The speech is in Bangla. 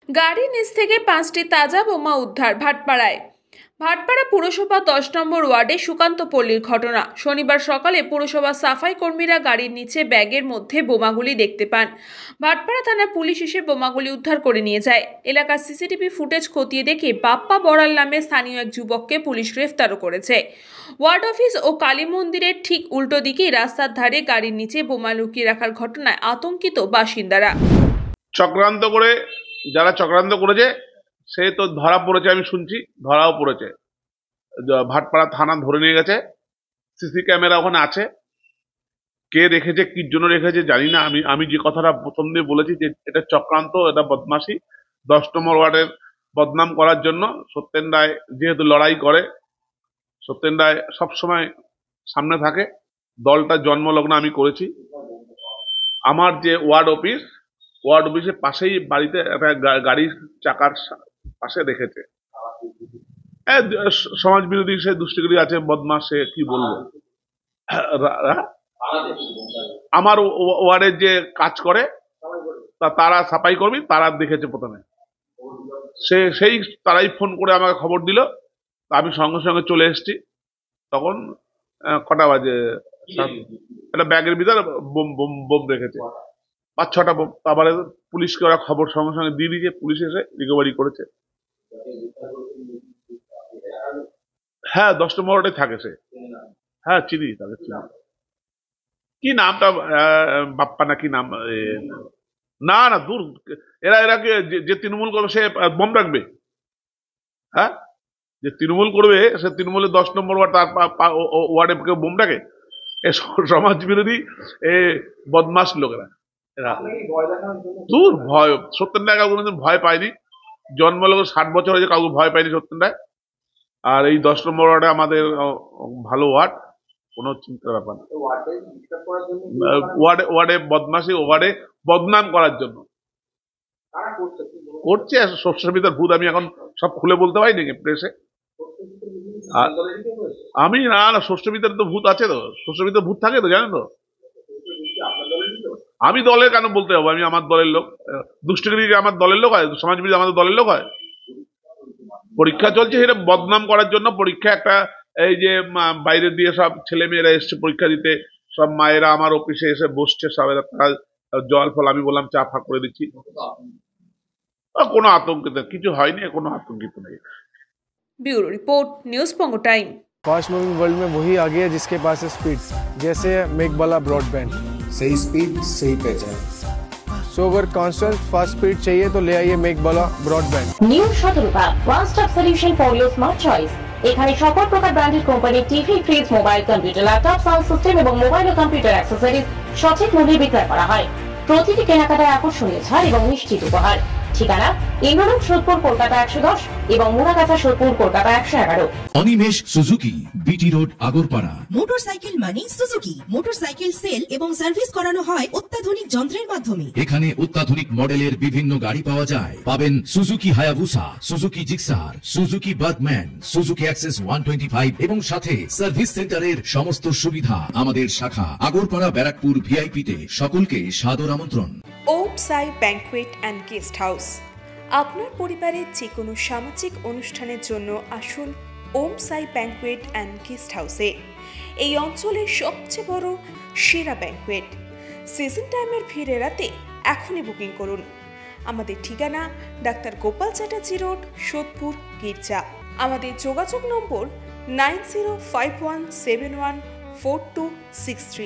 গাড়ির নিচ থেকে 5টি তাজা বোমা উদ্ধার ভাটপাড়ায়। ভাটপাড়া পুরসভা 10 নম্বর ওয়ার্ডে সুকান্ত পল্লীর ঘটনা। শনিবার সকালে পুরসভা সাফাই কর্মীরা গাড়ির নিচে ব্যাগের মধ্যে বোমাগুলি দেখতে পান। ভাটপাড়া থানা পুলিশ এসে বোমাগুলি উদ্ধার করে নিয়ে যায়। এলাকার সিসিটিভি ফুটেজ খতিয়ে দেখে বাপ্পা বড়াল নামে স্থানীয় এক যুবককে পুলিশ গ্রেফতারও করেছে। ওয়ার্ড অফিস ও কালী মন্দিরের ঠিক উল্টো দিকেই রাস্তার ধারে গাড়ির নিচে বোমা লুকিয়ে রাখার ঘটনায় আতঙ্কিত বাসিন্দারা। চক্রান্ত করে যারা চক্রান্ত করেছে সে তো ধরা পড়েছে, আমি শুনছি ধরাও পড়েছে। ভাটপাড়া থানা ধরে নিয়ে গেছে, সিসি ক্যামেরা ওখানে আছে। কে রেখেছে, কি জন্য রেখেছে জানি না। আমি যে কথাটা প্রথম দিয়ে বলেছি যে এটা চক্রান্ত, এটা বদমাশি 10 নম্বর ওয়ার্ডের বদনাম করার জন্য। সত্যেন রায় যেহেতু লড়াই করে, সত্যেন রায় সবসময় সামনে থাকে। দলটা জন্মলগ্ন আমি করেছি। আমার যে ওয়ার্ড অফিসের পাশেই বাড়িতে একটা গাড়ির চাকার পাশে রেখেছে। সমাজ বিরোধী সে দুষ্টিগুলি আছে, বদমাস, সে কি বলবো। আমার ওয়ার্ডের যে কাজ করে তারা সাফাই কর্মী, তারা দেখেছে প্রথমে। সেই তারাই ফোন করে আমাকে খবর দিল। আমি সঙ্গে সঙ্গে চলে এসেছি। তখন কটা বাজে, একটা ব্যাগের ভিতরে বোম রেখেছে, 5-6টা বোম। তারপরে পুলিশকে ওরা খবর সঙ্গে সঙ্গে দিয়ে দিয়েছে, পুলিশ এসে রিকভারি করেছে। হ্যাঁ, 10 নম্বর ওয়ার্ডে থাকে সে। হ্যাঁ, চিনি তাকে, চিনি। কি নামটা, বাপ্পা না কি নাম? না না, দূর। এরা যে তৃণমূল করবে সে বোম রাখবে? হ্যাঁ, যে তৃণমূল করবে সে তৃণমূলের 10 নম্বর ওয়ার্ড, তার ওয়ার্ডে কেউ বোম রাখে? এ সমাজ বিরোধী, এ বদমাস লোকেরা এরা। দূর, ভয় সত্যেন রায় কাউকে কোনোদিন ভয় পায়নি। জন্মলগ্ন 60 বছর হয়েছে, কাউকে ভয় পায়নি সত্যেন রায়। আর এই 10 নম্বর ওয়ার্ডে আমাদের ভালো ওয়ার্ড, কোনো চিন্তার ব্যাপার না। ওয়ার্ডে বদমাশি, ওয়ার্ডে বদনাম করার জন্য করছে। শস্যের ভিতর ভূত, আমি এখন সব খুলে বলতে পারি নাকি প্রেসে? আমি না, শস্যের ভিতরে তো ভূত আছে, তো শস্যের ভিতরে ভূত থাকে তো, জানেন তো। আমি দলের কেন বলতে যাবো? আমি আমার দলের লোক। দুষ্টিগিরি আমার দলের লোক হয়? সমাজবিরোধী আমাদের দলের লোক হয়? পরীক্ষা চলছে, সেটা বদনাম করার জন্য পরীক্ষা একটা। এই যে বাইরে দিয়ে সব ছেলে মেয়েরা এসছে পরীক্ষা দিতে, সব মায়েরা আমার অফিসে এসে বসছে, সব তারা জল ফল, আমি বললাম চা ফা করে দিচ্ছি। কোনো আতঙ্কিত কিছু হয়নি, কোনো আতঙ্কিত নেই। Bureau report, news Pongo time. Fast moving world में वही आगे है जिसके पास है स्पीड, जैसे मेघबाला ब्रॉडबैंड। सही स्पीड, सही पहचान। सो अगर कांस्टेंट फास्ट स्पीड चाहिए तो ले आइए Meghbala broadband. New Shatarupa one stop solution for your smart choice. এখানে সকল প্রকার ব্র্যান্ডেড কোম্পানির TV, fridge, mobile, computer, laptop, sound system এবং মোবাইল ও কম্পিউটার অ্যাক্সেসরিজ সঠিক মূল্যে বিক্রয় করা হয়। প্রতিটি কেনাকাটায় আকর্ষণীয় ছাড় এবং নিশ্চিত উপহার। ঠিকানা ইন্দ্রনগর, সোদপুর, কলকাতা 110 এবং Muragachha, Sodepur, Kolkata 111। Animesh Suzuki, BT road, Agarpara. Motorcycle মানে সুজুকি। মোটরসাইকেল সেল এবং সার্ভিস করানো হয় অত্যাধুনিক যন্ত্রের মাধ্যমে। এখানে অত্যাধুনিক মডেলের বিভিন্ন গাড়ি পাওয়া যায়। পাবেন Suzuki Hayabusa, Suzuki Gixxer, Suzuki Bergman, Suzuki access 125 এবং সাথে সার্ভিস সেন্টারের সমস্ত সুবিধা। আমাদের শাখা আগরপাড়া, ব্যারাকপুর ভিআইপি তে। সকলকে সাদর আমন্ত্রণ। ওম সাই ব্যাংকুয়েট অ্যান্ড গেস্ট হাউস। আপনার পরিবারের যে কোনো সামাজিক অনুষ্ঠানের জন্য আসুন ওম সাই ব্যাংকুয়েট অ্যান্ড গেস্ট হাউসে। এই অঞ্চলের সবচেয়ে বড় সেরা ব্যাংকুয়েট। সিজন টাইমের ভিড় এড়াতে এখনই বুকিং করুন। আমাদের ঠিকানা ডাক্তার গোপাল চ্যাটার্জি রোড, সোদপুর, গির্জা। আমাদের যোগাযোগ নম্বর 9051714263।